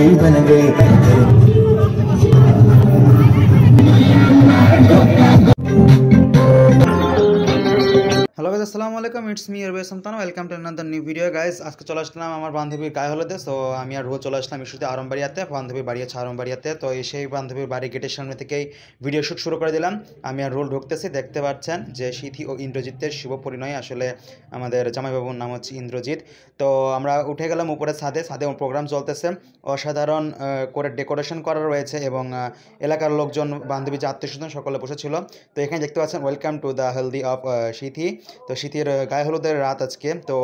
ही बन गए। Hello guys, আসসালামু আলাইকুম। ইটস মি এরবে সন্তান। Welcome to another new video guys. আজকে চলে আসলাম আমার বান্ধবীর গায়ে হলুদে। সো আমি আর রোজ চলে আসলাম ইস্যুতে আরমবাড়িয়াতে, বান্ধবীর বাড়ি আছে আরমবাড়িয়াতে। তো সেই বান্ধবীর বাড়ি গেটের সামনে থেকেই ভিডিও শ্যুট শুরু করে দিলাম। আমি আর রোল ঢুকতেছি, দেখতে পাচ্ছেন যে সিথি ও ইন্দ্রজিতের শুভ পরিণয়। আসলে আমাদের জামাইবাবুর নাম হচ্ছে ইন্দ্রজিৎ। তো আমরা উঠে গেলাম উপরে ছাদে প্রোগ্রাম চলতেছে। অসাধারণ করে ডেকোরেশন করা রয়েছে এবং এলাকার লোকজন, বান্ধবী যে আত্মীয়স্বজন সকলে বসেছিল। তো এখানে দেখতে পাচ্ছেন welcome to the healthy of Sithi. তো শীতের গায়ে হলুদের রাত আজকে। তো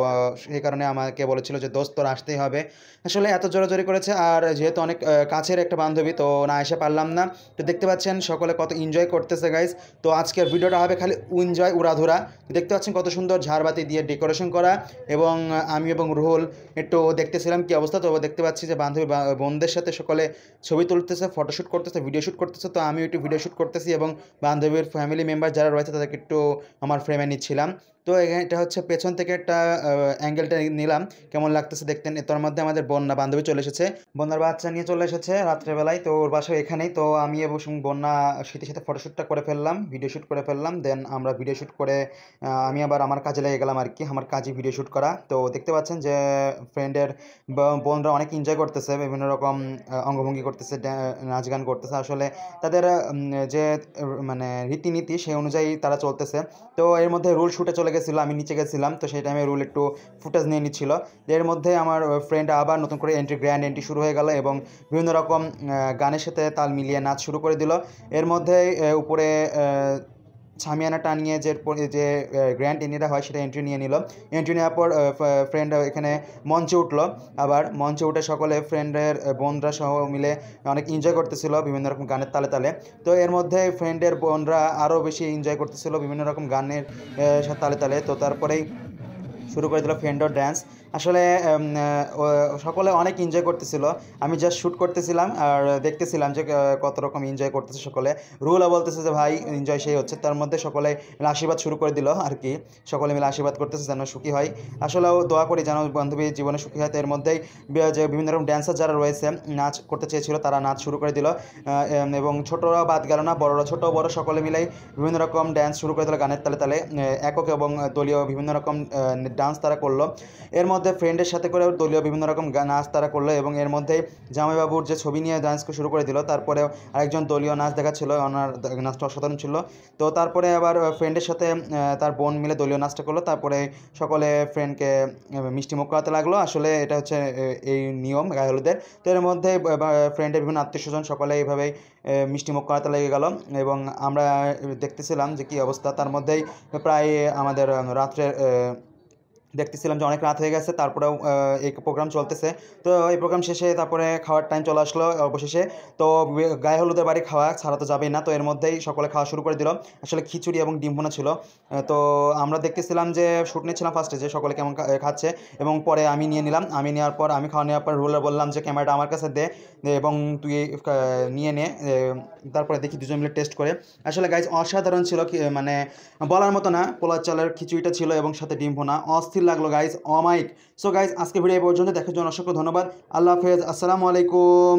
সেই কারণে আমাকে বলেছিল যে দোস্ত তোর আসতেই হবে। আসলে এত জোরাজোরি করেছে, আর যেহেতু অনেক কাছের একটা বান্ধবী, তো না এসে পারলাম না। তো দেখতে পাচ্ছেন সকলে কত এনজয় করতেছে গাইজ। তো আজকের ভিডিওটা হবে খালি এনজয় উড়াধুরা। দেখতে পাচ্ছেন কত সুন্দর ঝাড়বাতি দিয়ে ডেকোরেশন করা, এবং আমি এবং রুহুল একটু দেখতেছিলাম কী অবস্থা। তো দেখতে পাচ্ছি যে বান্ধবী বোনদের সাথে সকলে ছবি তুলতেছে, ফটোশ্যুট করতেছে, ভিডিও শ্যুট করতেছে। তো আমিও একটু ভিডিও শ্যুট করতেছি এবং বান্ধবীর ফ্যামিলি মেম্বার যারা রয়েছে তাদেরকে একটু আমার ফ্রেমে নিচ্ছিলাম। তো এটা হচ্ছে পেছন থেকে একটা অ্যাঙ্গেলটা নিলাম, কেমন লাগতেছে দেখতেন। তার মধ্যে আমাদের বন্যা বান্ধবী চলে এসেছে, বন্যার বাচ্চা নিয়ে চলে এসেছে রাত্রেবেলায়। তো ওর বাসা এখানেই। তো আমি এবং বন্যা শীতের সাথে ফটোশ্যুটটা করে ফেললাম, ভিডিও শ্যুট করে ফেললাম। দেন আমরা ভিডিও শ্যুট করে আমি আবার আমার কাজে লেগে গেলাম আর কি, আমার কাজে ভিডিও শ্যুট করা। তো দেখতে পাচ্ছেন যে ফ্রেন্ডের বোনরা অনেক এনজয় করতেছে, বিভিন্ন রকম অঙ্গভঙ্গি করতেছে, নাচ গান করতেছে। আসলে তাদের যে মানে রীতিনীতি সেই অনুযায়ী তারা চলতেছে। তো এর মধ্যে রুল শ্যুটে চলে গেছিলো, আমি নিচে গেছিলাম। তো সেই টাইমে রুল একটু ফুটেজ নিয়ে নিচ্ছিল। এর মধ্যে আমার ফ্রেন্ড আবার নতুন করে গ্র্যান্ড এন্ট্রি শুরু হয়ে গেল এবং বিভিন্ন রকম গানের সাথে তাল মিলিয়ে নাচ শুরু করে দিল। এর মধ্যে উপরে ছামিয়ানা টানিয়ে যে গ্র্যান্ড এন্ট্রিটা হয় সেটা এন্ট্রি নিয়ে নিল। এন্ট্রি নেওয়ার পর ফ্রেন্ড এখানে মঞ্চে উঠলো। আবার মঞ্চে উঠে সকলে ফ্রেন্ডের বোনরা সহ মিলে অনেক এনজয় করতেছিল বিভিন্ন রকম গানের তালে তালে। তো এর মধ্যে ফ্রেন্ডের বোনরা আরও বেশি এনজয় করতেছিল বিভিন্ন রকম গানের তালে তালে। তো তারপরেই শুরু করে দিল ফ্রেন্ডর ড্যান্স। আসলে সকলে অনেক এনজয় করতেছিল, আমি জাস্ট শ্যুট করতেছিলাম আর দেখতেছিলাম যে কত রকম এনজয় করতেছে সকলে। রুলও বলতেছে যে ভাই এনজয় সেই হচ্ছে। তার মধ্যে সকলে মিলে আশীর্বাদ শুরু করে দিল আর কি, সকলে মিলে আশীর্বাদ করতেছে যেন সুখী হয়। আসলেও দোয়া করি যেন বান্ধবী জীবনে সুখী হয়। তো এর মধ্যেই যে বিভিন্ন রকম ড্যান্সার যারা রয়েছে নাচ করতে চেয়েছিল তারা নাচ শুরু করে দিল, এবং ছোটরা বাদ গেল না, বড়রা ছোট বড় সকলে মিলেই বিভিন্ন রকম ড্যান্স শুরু করে দিল গানের তালে তালে। একক এবং দলীয় বিভিন্ন রকম ডান্স তারা করলো। এর মধ্যে ফ্রেন্ডের সাথে করে দলীয় বিভিন্ন রকম নাচ তারা করলো, এবং এর মধ্যে জামাইবাবুর যে ছবি নিয়ে ডান্স শুরু করে দিল। তারপরে আরেকজন দলীয় নাচ দেখাচ্ছিল, ওনার নাচটা অসাধারণ ছিল। তো তারপরে আবার ফ্রেন্ডের সাথে তার বোন মিলে দলীয় নাচটা করলো। তারপরে সকলে ফ্রেন্ডকে মিষ্টি মুখ করাতে লাগলো। আসলে এটা হচ্ছে এই নিয়ম গায়ে হলুদের। তো এর মধ্যে ফ্রেন্ডের বিভিন্ন আত্মীয়স্বজন সকলে এইভাবেই মিষ্টি মুখ করাতে লেগে গেল, এবং আমরা দেখতেছিলাম যে কী অবস্থা। তার মধ্যেই প্রায় আমাদের রাত্রে দেখতেছিলাম যে অনেক রাত হয়ে গেছে, তারপরেও এই প্রোগ্রাম চলতেছে। তো এই প্রোগ্রাম শেষে তারপরে খাওয়ার টাইম চলে আসলো অবশেষে। তো গায়ে হলুদের বাড়ি খাওয়া ছাড়া তো যাবেই না। তো এর মধ্যেই সকলে খাওয়া শুরু করে দিল। আসলে খিচুড়ি এবং ডিম ভুনা ছিল। তো আমরা দেখতেছিলাম যে শ্যুট নিচ্ছিলাম ফার্স্টে যে সকলে কেমন খাচ্ছে, এবং পরে আমি নিয়ে নিলাম। আমি নেওয়ার পর আমি খাওয়া নেওয়ার পর রুলে বললাম যে ক্যামেরাটা আমার কাছে দে এবং তুই নিয়ে নে। তারপরে দেখি দুজন মিলে টেস্ট করে। আসলে গাইজ অসাধারণ ছিল, মানে বলার মতো না। পোলার চালের খিচুড়িটা ছিল এবং সাথে ডিম ভুনা অস্থির লাগলো গাইজ, অমাইক। সো গাইজ আজকে ভিডিও এই পর্যন্ত, দেখার জন্য অসংখ্য ধন্যবাদ। আল্লাহ হাফেজ, আসসালামু আলাইকুম।